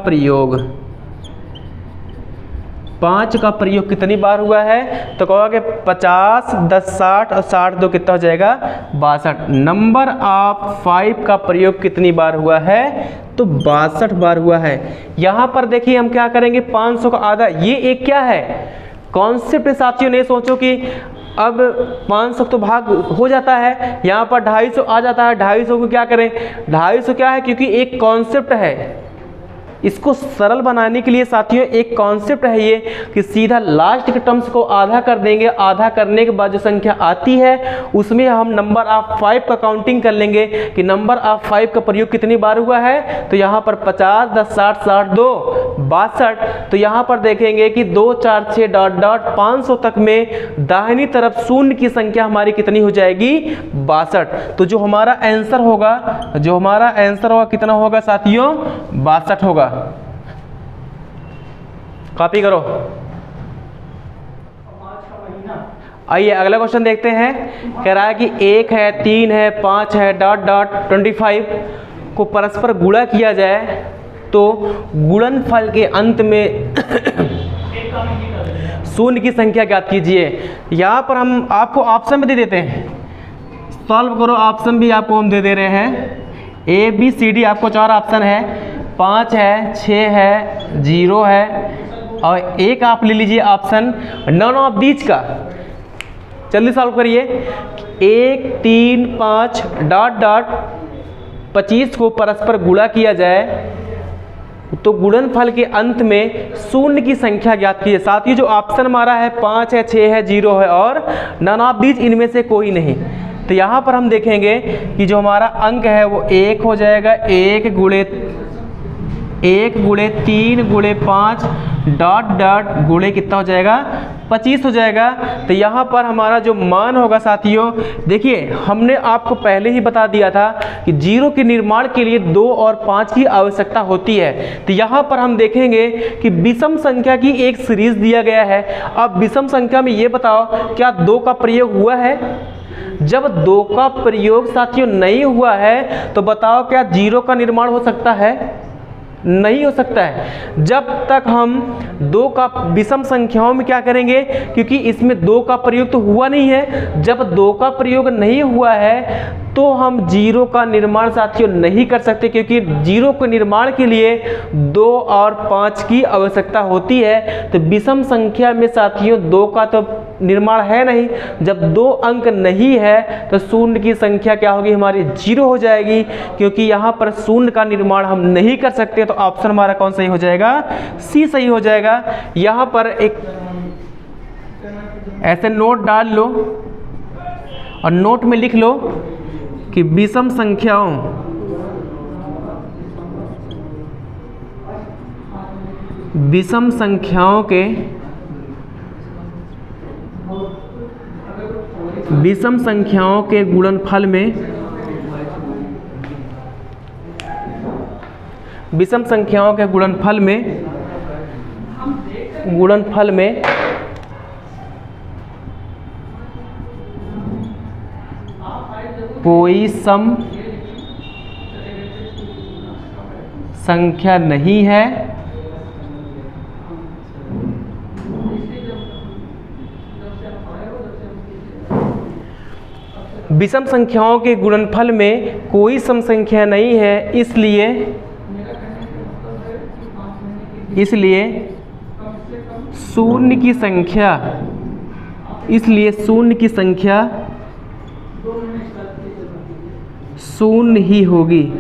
प्रयोग कितनी बार हुआ है, तो कहोगे 50 10 60 और 60 2 कितना हो जाएगा 62। नंबर ऑफ 5 का प्रयोग कितनी बार हुआ है, तो 62 बार हुआ है। यहाँ पर देखिए हम क्या करेंगे, 500 का आधा, ये एक क्या है कॉन्सेप्ट साथियों। नहीं सोचो कि अब 500 तो भाग हो जाता है, यहाँ पर 250 आ जाता है। 250 को क्या करें, 250 क्या है, क्योंकि एक कॉन्सेप्ट है। इसको सरल बनाने के लिए साथियों एक कॉन्सेप्ट है ये कि सीधा लास्ट के टर्म्स को आधा कर देंगे। आधा करने के बाद जो संख्या आती है उसमें हम नंबर ऑफ 5 का काउंटिंग कर लेंगे कि नंबर ऑफ 5 का प्रयोग कितनी बार हुआ है। तो यहाँ पर 50 10 60 60 2 62। तो यहाँ पर देखेंगे कि 2 4 6 डॉट डॉट 500 तक में दाहिनी तरफ शून्य की संख्या हमारी कितनी हो जाएगी 62। तो जो हमारा आंसर होगा कितना होगा साथियों, 62 होगा। कॉपी करो। आइए अगला क्वेश्चन देखते हैं। कह रहा है कि 1 है 3 है 5 है डॉट डॉट 25 को परस्पर गुणा किया जाए तो गुणनफल के अंत में शून्य की संख्या ज्ञात कीजिए। यहाँ पर हम आपको ऑप्शन भी दे देते हैं, सॉल्व करो। ऑप्शन भी आपको हम दे दे रहे हैं, ए बी सी डी आपको 4 ऑप्शन है, 5 है, 6 है, 0 है और एक आप ले लीजिए ऑप्शन नन ऑफ दीज का। जल्दी सॉल्व करिए। 1 3 5 डॉट डॉट 25 को परस्पर गुणा किया जाए तो गुणनफल के अंत में शून्य की संख्या ज्ञात कीजिए। साथ ही जो ऑप्शन हमारा है 5 है, 6 है, 0 है और नन ऑफ दीज इनमें से कोई नहीं। तो यहाँ पर हम देखेंगे कि जो हमारा अंक है वो 1 हो जाएगा, 1 गुणे 3 गुणे 5 डॉट डॉट गुणे कितना हो जाएगा 25 हो जाएगा। तो यहाँ पर हमारा जो मान होगा साथियों, देखिए हमने आपको पहले ही बता दिया था कि 0 के निर्माण के लिए 2 और 5 की आवश्यकता होती है। तो यहाँ पर हम देखेंगे कि विषम संख्या की एक सीरीज दिया गया है। अब विषम संख्या में ये बताओ क्या 2 का प्रयोग हुआ है? जब 2 का प्रयोग साथियों नहीं हुआ है तो बताओ क्या 0 का निर्माण हो सकता है? नहीं हो सकता है। जब तक हम 2 का विषम संख्याओं में क्या करेंगे, क्योंकि इसमें 2 का प्रयोग तो हुआ नहीं है। जब 2 का प्रयोग नहीं हुआ है तो हम 0 का निर्माण साथियों नहीं कर सकते, क्योंकि 0 के निर्माण के लिए 2 और 5 की आवश्यकता होती है। तो विषम संख्या में साथियों 2 का तो निर्माण है नहीं। जब 2 अंक नहीं है तो शून्य की संख्या क्या होगी हमारी 0 हो जाएगी, क्योंकि यहाँ पर शून्य का निर्माण हम नहीं कर सकते। तो ऑप्शन हमारा कौन सही हो जाएगा? सी सही हो जाएगा। यहाँ पर एक ऐसे नोट डाल लो और नोट में लिख लो कि विषम संख्याओं के गुणनफल में विषम संख्याओं के गुणनफल में कोई सम संख्या नहीं है, विषम संख्याओं के गुणनफल में कोई सम संख्या नहीं है, इसलिए शून्य की संख्या शून्य ही होगी।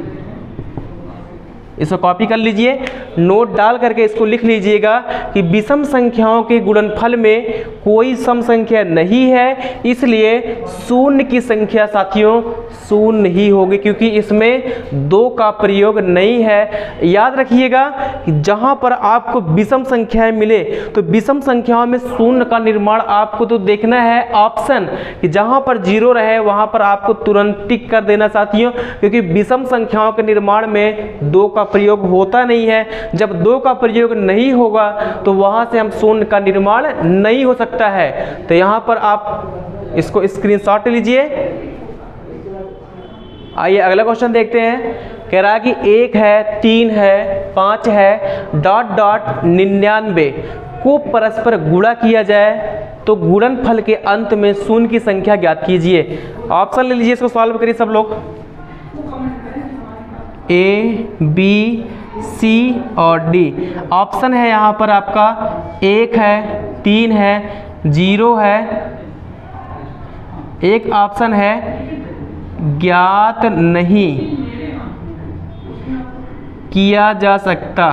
इसको कॉपी कर लीजिए, नोट डाल करके इसको लिख लीजिएगा कि विषम संख्याओं के गुणनफल में कोई सम संख्या नहीं है, इसलिए शून्य की संख्या साथियों शून्य ही होगी, क्योंकि इसमें 2 का प्रयोग नहीं है। याद रखिएगा कि जहाँ पर आपको विषम संख्याएं मिले तो विषम संख्याओं में शून्य का निर्माण आपको तो देखना है ऑप्शन, कि जहाँ पर 0 रहे वहाँ पर आपको तुरंत टिक कर देना साथियों, क्योंकि विषम संख्याओं के निर्माण में 2 का प्रयोग होता नहीं है। जब 2 का प्रयोग नहीं होगा तो वहां से हम शून्य का निर्माण नहीं हो सकता है। तो यहां पर आप इसको स्क्रीनशॉट लीजिए। आइए अगला क्वेश्चन देखते हैं। कह रहा है कि 1 है, 3 है, 5 है डॉट डॉट 99 को परस्पर गुणा किया जाए तो गुणनफल के अंत में शून्य की संख्या ज्ञात कीजिए। ऑप्शन ले लीजिए, इसको सॉल्व करिए सब लोग। ए, बी, सी और डी ऑप्शन है यहाँ पर आपका 1 है, 3 है, 0 है। एक ऑप्शन है ज्ञात नहीं किया जा सकता,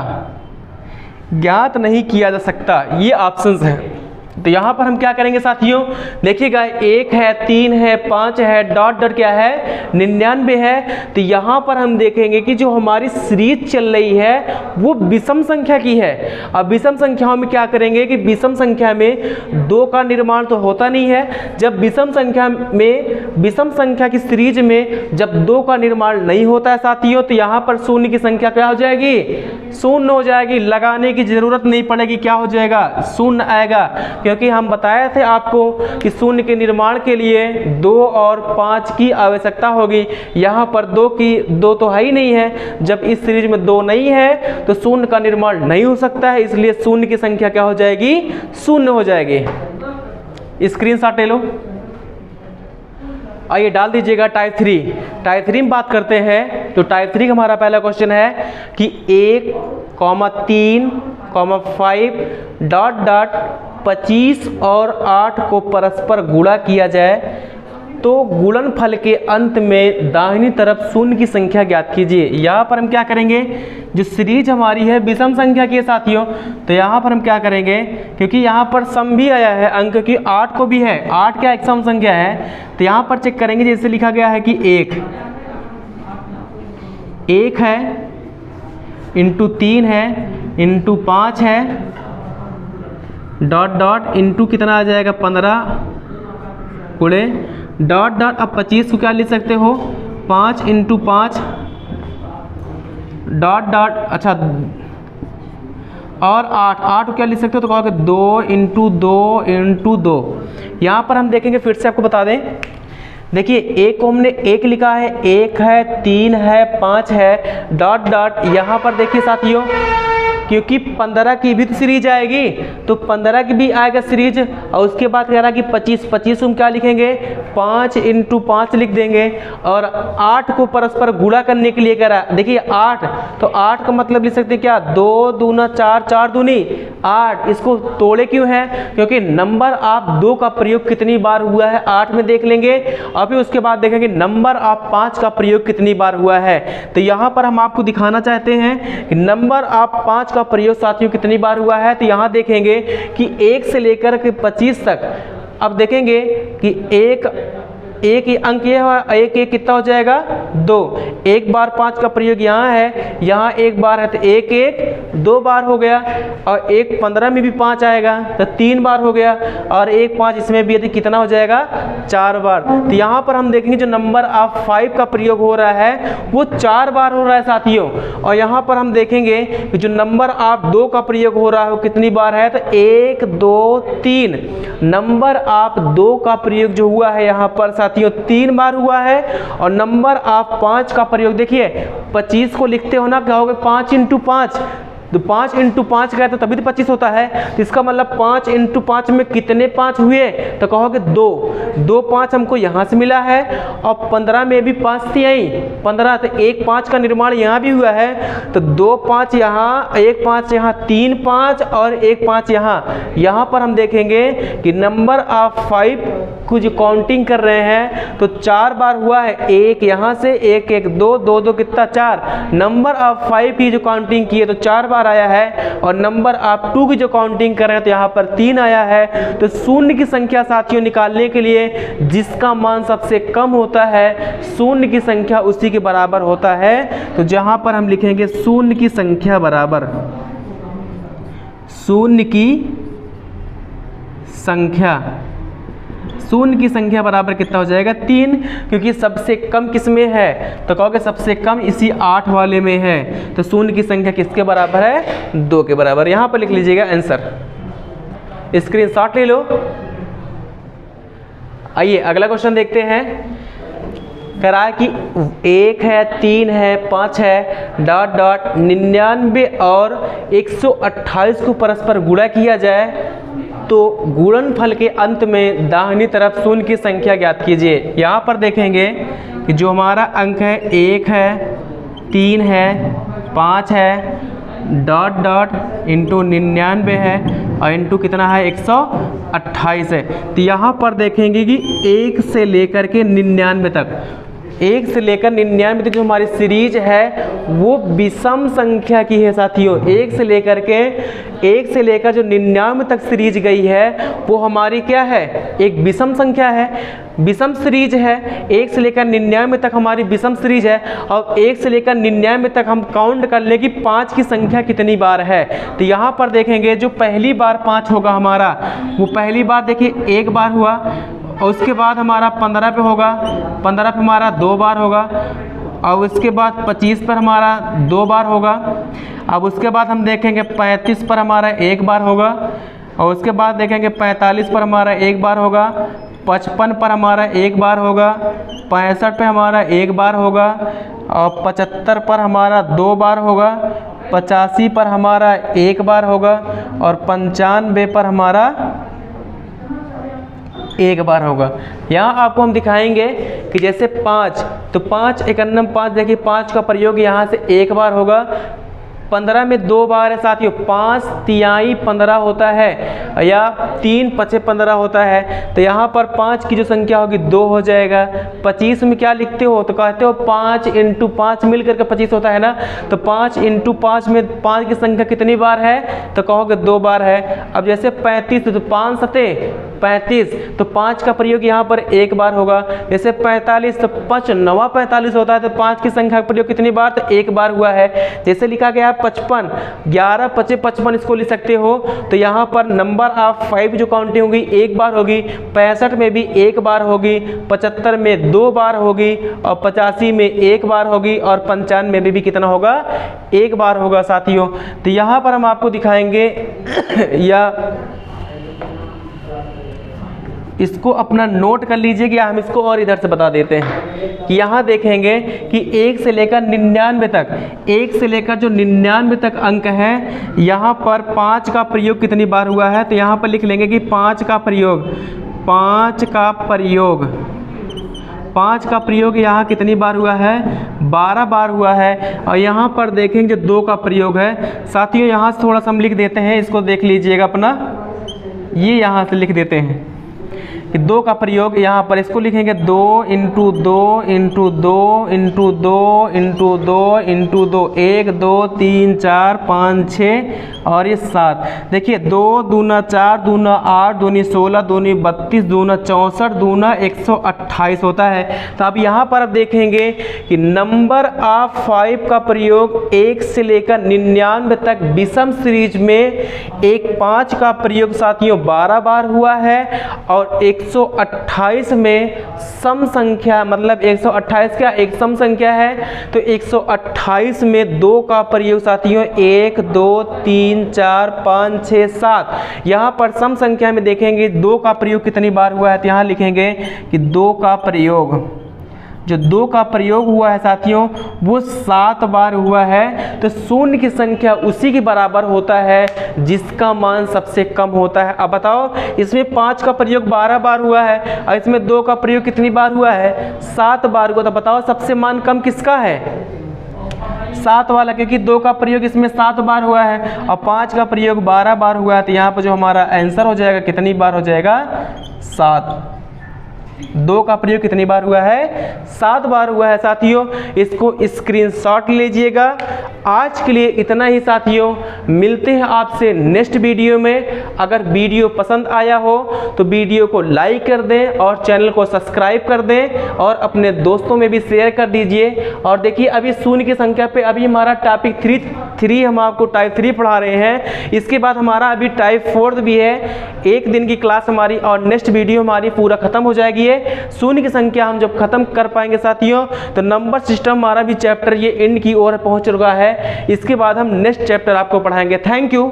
ज्ञात नहीं किया जा सकता, ये ऑप्शंस हैं। तो यहाँ पर हम क्या करेंगे साथियों, देखिएगा 1 है, 3 है, 5 है डॉट डॉट क्या है 99 है। तो यहाँ पर हम देखेंगे कि जो हमारी सीरीज चल रही है वो विषम संख्या की है। अब विषम संख्याओं में क्या करेंगे कि विषम संख्या में 2 का निर्माण तो होता नहीं है। जब विषम संख्या की सीरीज में जब 2 का निर्माण नहीं होता है साथियों, तो यहाँ पर शून्य की संख्या क्या हो जाएगी? शून्य हो जाएगी। लगाने की जरूरत नहीं पड़ेगी, क्या हो जाएगा? शून्य आएगा। क्योंकि हम बताए थे आपको कि शून्य के निर्माण के लिए 2 और 5 की आवश्यकता होगी। यहाँ पर 2 तो है ही नहीं है। जब इस सीरीज में 2 नहीं है तो शून्य का निर्माण नहीं हो सकता है, इसलिए शून्य की संख्या क्या हो जाएगी? शून्य हो जाएगी। स्क्रीनशॉट ले लो। आइए डाल दीजिएगा टाइप 3। टाइप 3 में बात करते हैं तो टाइप 3 का हमारा पहला क्वेश्चन है कि 1, 3, 5 डॉट डॉट 25 और 8 को परस्पर गुणा किया जाए तो गुणनफल के अंत में दाहिनी तरफ शून्य की संख्या ज्ञात कीजिए। यहाँ पर हम क्या करेंगे, जो सीरीज हमारी है विषम संख्या की है साथियों, तो यहाँ पर हम क्या करेंगे, क्योंकि यहाँ पर सम भी आया है अंक की 8 को भी है, 8 क्या एक सम संख्या है, तो यहाँ पर चेक करेंगे जैसे लिखा गया है कि 1 है इंटू 3 है इंटू 5 है डॉट डॉट इंटू कितना आ जाएगा 15 गुणे डॉट डॉट। अब 25 को क्या लिख सकते हो 5 इंटू 5 डॉट डॉट, अच्छा और 8 को क्या लिख सकते हो तो कहोगे 2 इंटू 2 इंटू 2। यहाँ पर हम देखेंगे फिर से आपको बता दें, देखिए 1 को हमने 1 लिखा है, 1 है 3 है 5 है डॉट डॉट। यहाँ पर देखिए साथियों क्योंकि 15 की भी तो सीरीज आएगी तो 15 की भी आएगा सीरीज, और उसके बाद कह रहा कि 25 हम क्या लिखेंगे 5 इंटू 5 लिख देंगे, और 8 को परस्पर गुणा करने के लिए कह रहा देखिए 8, तो 8 का मतलब लिख सकते हैं क्या 2 दूना 4, 4 दूनी 8। इसको तोड़े क्यों है, क्योंकि नंबर आप 2 का प्रयोग कितनी बार हुआ है 8 में देख लेंगे, और फिर उसके बाद देखेंगे नंबर आप 5 का प्रयोग कितनी बार हुआ है। तो यहाँ पर हम आपको दिखाना चाहते हैं कि नंबर आप 5 का प्रयोग साथियों कितनी बार हुआ है। तो यहाँ देखेंगे कि 1 से लेकर के 25 तक, अब देखेंगे कि एक ही अंक ये है, एक कितना हो जाएगा 2। 1 बार 5 का प्रयोग यहाँ है, यहाँ 1 बार है तो 1 2 बार हो गया, और 15 में भी 5 आएगा तो 3 बार हो गया, और 5 इसमें भी यदि कितना हो जाएगा 4 बार। तो यहाँ पर हम देखेंगे जो नंबर आप 5 का प्रयोग हो रहा है वो 4 बार हो रहा है साथियों, और यहाँ पर हम देखेंगे कि जो नंबर आप 2 का प्रयोग हो रहा है वो कितनी बार है, तो 1 2 3 नंबर आप 2 का प्रयोग जो हुआ है यहाँ पर साथियों 3 बार हुआ है, और नंबर आप 5 का प्रयोग देखिए 25 को लिखते हो ना, कहोगे 5 इंटू 5, तो 5 इंटू 5 गए तो तभी तो 25 होता है, तो इसका मतलब 5 इंटू 5 में कितने 5 हुए, तो कहोगे 2 5 हमको यहाँ से मिला है, और 15 में भी 5 थी आई 15, तो 1 5 का निर्माण यहाँ भी हुआ है, तो 2 5 यहाँ 1 5 यहाँ 3 5 और 1 5 यहाँ पर हम देखेंगे कि नंबर आप 5 को जो काउंटिंग कर रहे हैं तो 4 बार हुआ है, 1 यहाँ से 1 1 2 2 2 कितना 4। नंबर आप 5 की जो काउंटिंग की है तो 4 बार आया है, और नंबर आप 2 की जो काउंटिंग कर रहे हैं तो यहाँ पर 3 आया है। तो शून्य की संख्या साथियों निकालने के लिए जिसका मान सबसे कम होता है शून्य की संख्या उसी के बराबर होता है। तो जहाँ पर हम लिखेंगे शून्य की संख्या बराबर, शून्य की संख्या बराबर कितना हो जाएगा 3, क्योंकि सबसे कम किस में है, तो कहोगे सबसे कम इसी 8 वाले में है, तो शून्य की संख्या किसके बराबर है 2 के बराबर। यहाँ पर लिख लीजिएगा आंसर, स्क्रीनशॉट ले लो। आइए अगला क्वेश्चन देखते हैं। कह रहा है कि 1 है 3 है 5 है डॉट डॉट 99 और 128 को परस्पर गुणा किया जाए तो गुणनफल के अंत में दाहिनी तरफ शून्य की संख्या ज्ञात कीजिए। यहाँ पर देखेंगे कि जो हमारा अंक है 1 है 3 है 5 है डॉट डॉट इंटू 99 है और इंटू कितना है 128 है। तो यहाँ पर देखेंगे कि 1 से लेकर के 99 तक, 1 से लेकर 99 तक जो हमारी सीरीज है वो विषम संख्या की है साथियों। 1 से लेकर जो 99 तक सीरीज गई है वो हमारी क्या है, एक विषम संख्या है, विषम सीरीज है। 1 से लेकर 99 तक हमारी विषम सीरीज है, और 1 से लेकर 99 तक हम काउंट कर ले कि 5 की संख्या कितनी बार है। तो यहाँ पर देखेंगे जो पहली बार 5 होगा हमारा, वो पहली बार देखिए 1 बार हुआ, और उसके बाद हमारा 15 पे होगा, 15 पे हमारा 2 बार होगा, और उसके बाद 25 पर हमारा 2 बार होगा। अब उसके बाद हम देखेंगे 35 पर हमारा 1 बार होगा, और उसके बाद देखेंगे 45 पर हमारा एक बार होगा, 55 पर हमारा एक बार होगा, 65 पे हमारा एक बार होगा, और 75 पर हमारा 2 बार होगा, 85 पर हमारा एक बार होगा, और 95 पर हमारा एक बार होगा। यहाँ आपको हम दिखाएंगे कि जैसे 5, तो 5 एकन्नम 5, देखिए 5 का प्रयोग यहाँ से एक बार होगा, 15 में 2 बार है साथियों, 5 तिहाई 15 होता है, या 3 पचे 15 होता है। तो यहाँ पर 5 की जो संख्या होगी 2 हो जाएगा। 25 में क्या लिखते हो, तो कहते हो 5 × 5 मिल करके 25 होता है ना, तो 5 × 5 में 5 की संख्या कितनी बार है, तो कहोगे 2 बार है। अब जैसे 35, तो 5 सते 35, तो 5 का प्रयोग यहाँ पर एक बार होगा। जैसे 45, तो 5 9 45 होता है, तो 5 की संख्या का प्रयोग कितनी बार, तो एक बार हुआ है। जैसे लिखा गया है 55, 11 पचे 55 इसको लिख सकते हो। तो यहाँ पर नंबर ऑफ 5 जो काउंटिंग होगी एक बार होगी, 65 में भी एक बार होगी, 75 में 2 बार होगी, और 85 में एक बार होगी, और 95 में भी कितना होगा, एक बार होगा साथियों। तो यहाँ पर हम आपको दिखाएंगे या इसको अपना नोट कर लीजिए कि हम इसको और इधर से बता देते हैं कि यहाँ देखेंगे कि 1 से लेकर 99 तक, 1 से लेकर जो 99 तक अंक है, यहाँ पर 5 का प्रयोग कितनी बार हुआ है। तो यहाँ पर लिख लेंगे कि 5 का प्रयोग यहाँ कितनी बार हुआ है, 12 बार हुआ है। और यहाँ पर देखेंगे 2 का प्रयोग है साथियों। यहाँ से थोड़ा सा हम लिख देते हैं, इसको देख लीजिएगा अपना, ये यहाँ से लिख देते हैं कि 2 का प्रयोग यहाँ पर, इसको लिखेंगे 2 × 2 × 2 × 2 × 2 × 2, 1 2 3 4 5 6 और ये 7। देखिए 2 दूना 4, दूना 8, दूनी 16, दूनी 32, दूना 64, दूना 128 होता है। तो अब यहाँ पर आप देखेंगे कि नंबर ऑफ 5 का प्रयोग 1 से लेकर 99 तक विषम सीरीज में एक 5 का प्रयोग साथियों 12 बार हुआ है, और 128 में सम संख्या, मतलब 128 क्या एक सम संख्या है, तो 128 में 2 का प्रयोग साथियों 1 2 3 4 5 6 7। यहाँ पर सम संख्या में देखेंगे 2 का प्रयोग कितनी बार हुआ है, तो यहाँ लिखेंगे कि 2 का प्रयोग, जो 2 का प्रयोग हुआ है साथियों वो 7 बार हुआ है। तो शून्य की संख्या उसी के बराबर होता है जिसका मान सबसे कम होता है। अब बताओ, इसमें 5 का प्रयोग 12 बार हुआ है और इसमें 2 का प्रयोग कितनी बार हुआ है, 7 बार हुआ। तो बताओ सबसे मान कम किसका है, 7 वाला, क्योंकि 2 का प्रयोग इसमें 7 बार हुआ है और 5 का प्रयोग 12 बार हुआ है। तो यहाँ पर जो हमारा आंसर हो जाएगा कितनी बार हो जाएगा, 7। 2 का प्रयोग कितनी बार हुआ है, 7 बार हुआ है साथियों। इसको स्क्रीनशॉट लीजिएगा। आज के लिए इतना ही साथियों, मिलते हैं आपसे नेक्स्ट वीडियो में। अगर वीडियो पसंद आया हो तो वीडियो को लाइक कर दें और चैनल को सब्सक्राइब कर दें और अपने दोस्तों में भी शेयर कर दीजिए। और देखिए अभी शून्य की संख्या पे अभी हमारा टॉपिक 3 हम आपको टाइप 3 पढ़ा रहे हैं। इसके बाद हमारा अभी टाइप 4 भी है, 1 दिन की क्लास हमारी, और नेक्स्ट वीडियो हमारी पूरा खत्म हो जाएगी। शून्य की संख्या हम जब खत्म कर पाएंगे साथियों तो नंबर सिस्टम हमारा भी चैप्टर ये एंड की ओर पहुंच चुका है। इसके बाद हम नेक्स्ट चैप्टर आपको पढ़ाएंगे। Thank you.